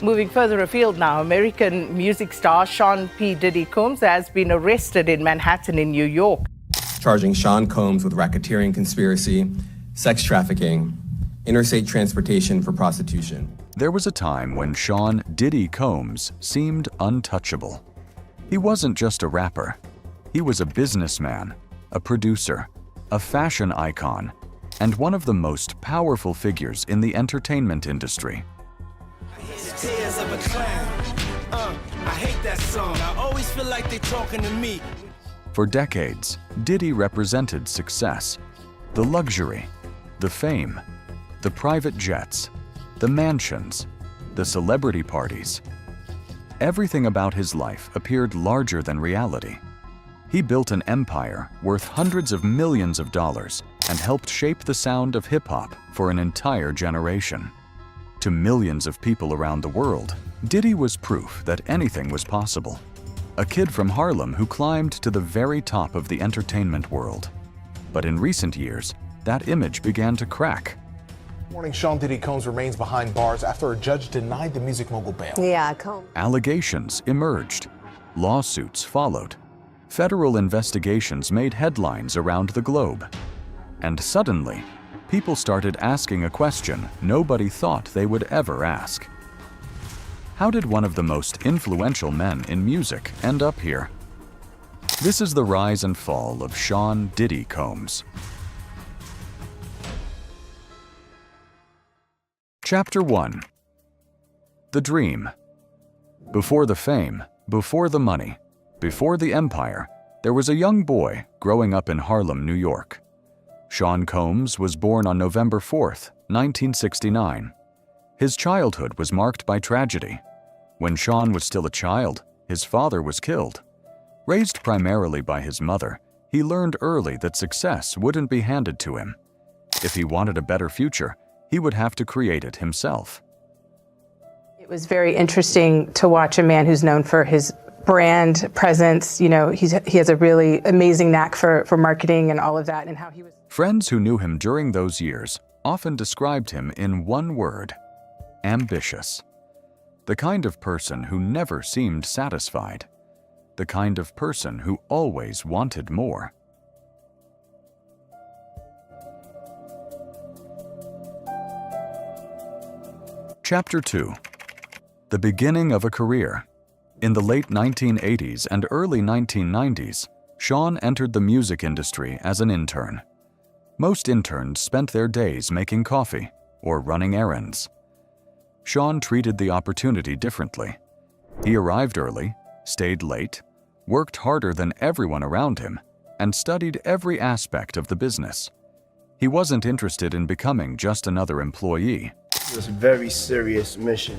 Moving further afield now, American music star Sean Diddy Combs has been arrested in Manhattan in New York. Charging Sean Combs with racketeering conspiracy, sex trafficking, interstate transportation for prostitution. There was a time when Sean Diddy Combs seemed untouchable. He wasn't just a rapper. He was a businessman, a producer, a fashion icon, and one of the most powerful figures in the entertainment industry. Tears of a clown. I hate that song. I always feel like they're talking to me. For decades, Diddy represented success, the luxury, the fame, the private jets, the mansions, the celebrity parties. Everything about his life appeared larger than reality. He built an empire worth hundreds of millions of dollars and helped shape the sound of hip-hop for an entire generation. To millions of people around the world, Diddy was proof that anything was possible. A kid from Harlem who climbed to the very top of the entertainment world. But in recent years, that image began to crack. Morning, Sean Diddy Combs remains behind bars after a judge denied the music mogul bail. Yeah, Combs. Allegations emerged. Lawsuits followed. Federal investigations made headlines around the globe. And suddenly, people started asking a question nobody thought they would ever ask. How did one of the most influential men in music end up here? This is the rise and fall of Sean Diddy Combs. Chapter 1. The Dream. Before the fame, before the money, before the empire, there was a young boy growing up in Harlem, New York. Sean Combs was born on November 4, 1969. His childhood was marked by tragedy. When Sean was still a child, his father was killed. Raised primarily by his mother, he learned early that success wouldn't be handed to him. If he wanted a better future, he would have to create it himself. It was very interesting to watch a man who's known for his brand presence. You know, he has a really amazing knack for marketing and all of that, and how he was. Friends who knew him during those years often described him in one word: ambitious. The kind of person who never seemed satisfied. The kind of person who always wanted more. Chapter 2. The beginning of a career. In the late 1980s and early 1990s, Sean entered the music industry as an intern. Most interns spent their days making coffee or running errands. Sean treated the opportunity differently. He arrived early, stayed late, worked harder than everyone around him, and studied every aspect of the business. He wasn't interested in becoming just another employee. It was a very serious mission,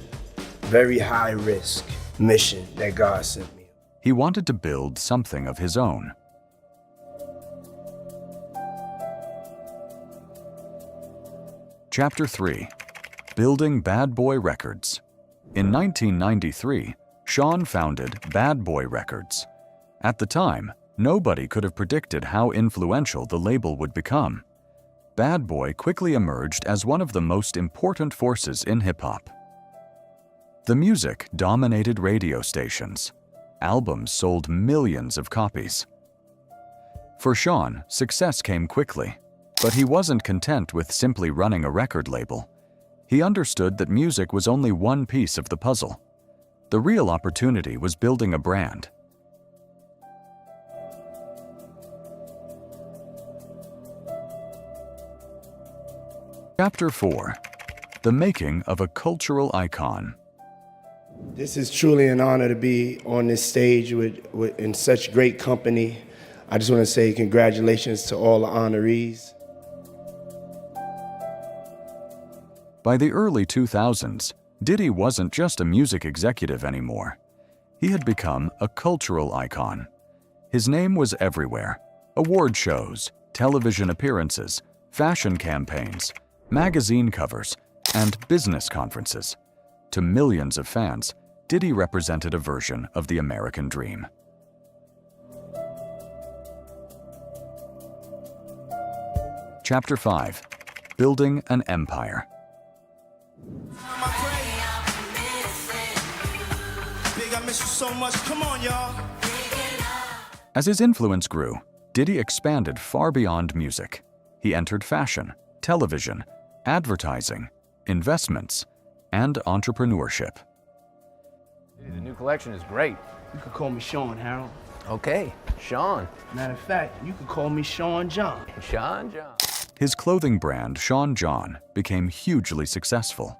very high risk mission that God sent me. He wanted to build something of his own. Chapter 3. Building Bad Boy Records. In 1993, Sean founded Bad Boy Records. At the time, nobody could have predicted how influential the label would become. Bad Boy quickly emerged as one of the most important forces in hip-hop. The music dominated radio stations. Albums sold millions of copies. For Sean, success came quickly, but he wasn't content with simply running a record label. He understood that music was only one piece of the puzzle. The real opportunity was building a brand. Chapter 4. The Making of a Cultural Icon. This is truly an honor to be on this stage in such great company. I just want to say congratulations to all the honorees. By the early 2000s, Diddy wasn't just a music executive anymore. He had become a cultural icon. His name was everywhere: award shows, television appearances, fashion campaigns, magazine covers, and business conferences. To millions of fans, Diddy represented a version of the American dream. Chapter 5. Building an Empire. miss you so much. Come on, y'all. As his influence grew, Diddy expanded far beyond music. He entered fashion, television, advertising, investments, and entrepreneurship. The new collection is great. You could call me Sean, Harold. Okay, Sean. Matter of fact, you could call me Sean John. Sean John. His clothing brand, Sean John, became hugely successful.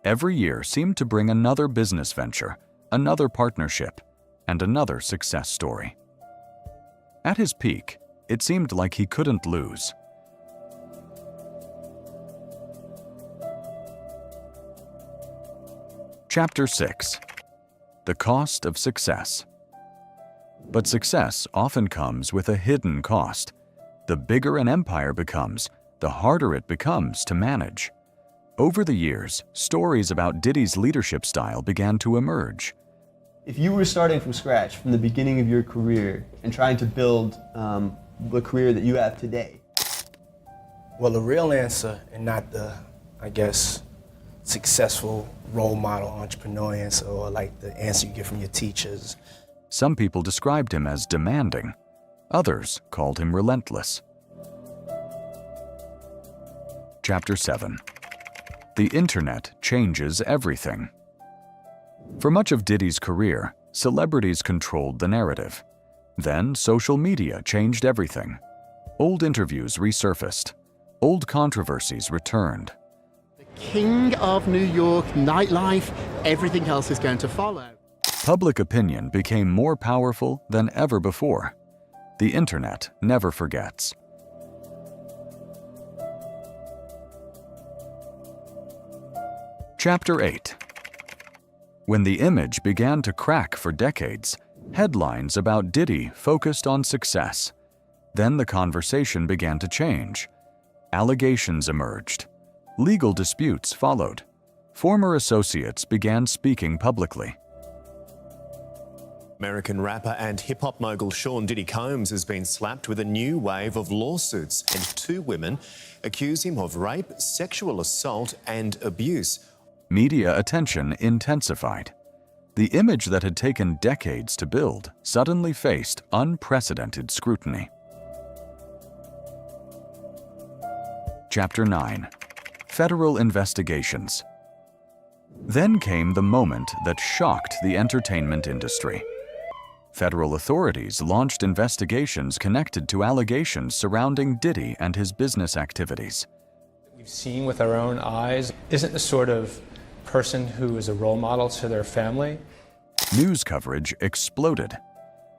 Every year seemed to bring another business venture, another partnership, and another success story. At his peak, it seemed like he couldn't lose. Chapter 6. The Cost of Success. But success often comes with a hidden cost. The bigger an empire becomes, the harder it becomes to manage. Over the years, stories about Diddy's leadership style began to emerge. If you were starting from scratch, from the beginning of your career, and trying to build the career that you have today? Well, the real answer, and not the, I guess, successful role model entrepreneur answer, or like the answer you get from your teachers. Some people described him as demanding. Others called him relentless. Chapter 7. The Internet changes everything. For much of Diddy's career, celebrities controlled the narrative. Then social media changed everything. Old interviews resurfaced. Old controversies returned. The king of New York nightlife, everything else is going to follow. Public opinion became more powerful than ever before. The Internet never forgets. Chapter 8. When the image began to crack for decades, headlines about Diddy focused on success. Then the conversation began to change. Allegations emerged. Legal disputes followed. Former associates began speaking publicly. American rapper and hip-hop mogul Sean Diddy Combs has been slapped with a new wave of lawsuits, and 2 women accuse him of rape, sexual assault and abuse. Media attention intensified. The image that had taken decades to build suddenly faced unprecedented scrutiny. Chapter 9. Federal Investigations. Then came the moment that shocked the entertainment industry. Federal authorities launched investigations connected to allegations surrounding Diddy and his business activities. We've seen with our own eyes isn't the sort of person who is a role model to their family. News coverage exploded.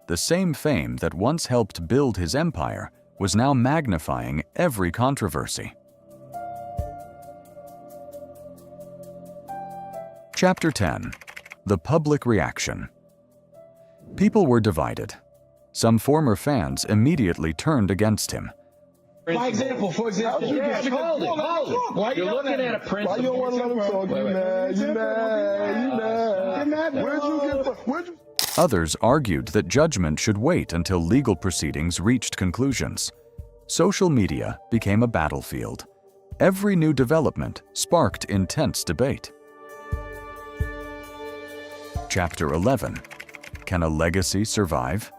The same fame that once helped build his empire was now magnifying every controversy. Chapter 10. The Public Reaction. People were divided. Some former fans immediately turned against him. For example, hold it. Why you're looking at a principal? Why you don't want to let him talk? You mad? Where'd you get? Others argued that judgment should wait until legal proceedings reached conclusions. Social media became a battlefield. Every new development sparked intense debate. Chapter 11. Can a legacy survive?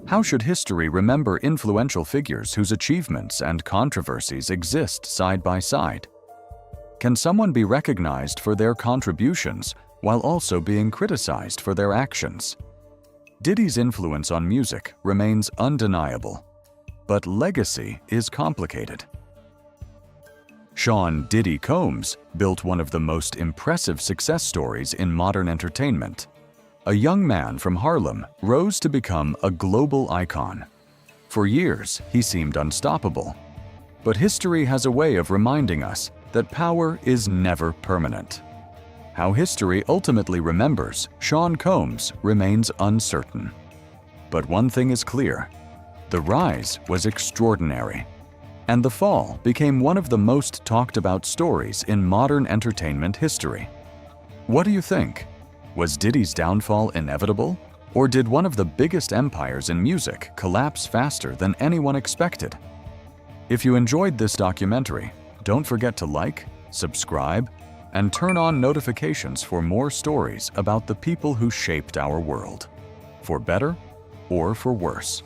How should history remember influential figures whose achievements and controversies exist side by side? Can someone be recognized for their contributions while also being criticized for their actions? Diddy's influence on music remains undeniable, but legacy is complicated. Sean Diddy Combs built one of the most impressive success stories in modern entertainment. A young man from Harlem rose to become a global icon. For years, he seemed unstoppable. But history has a way of reminding us that power is never permanent. How history ultimately remembers Sean Combs remains uncertain. But one thing is clear: the rise was extraordinary, and the fall became one of the most talked about stories in modern entertainment history. What do you think? Was Diddy's downfall inevitable, or did one of the biggest empires in music collapse faster than anyone expected? If you enjoyed this documentary, don't forget to like, subscribe, and turn on notifications for more stories about the people who shaped our world, for better or for worse.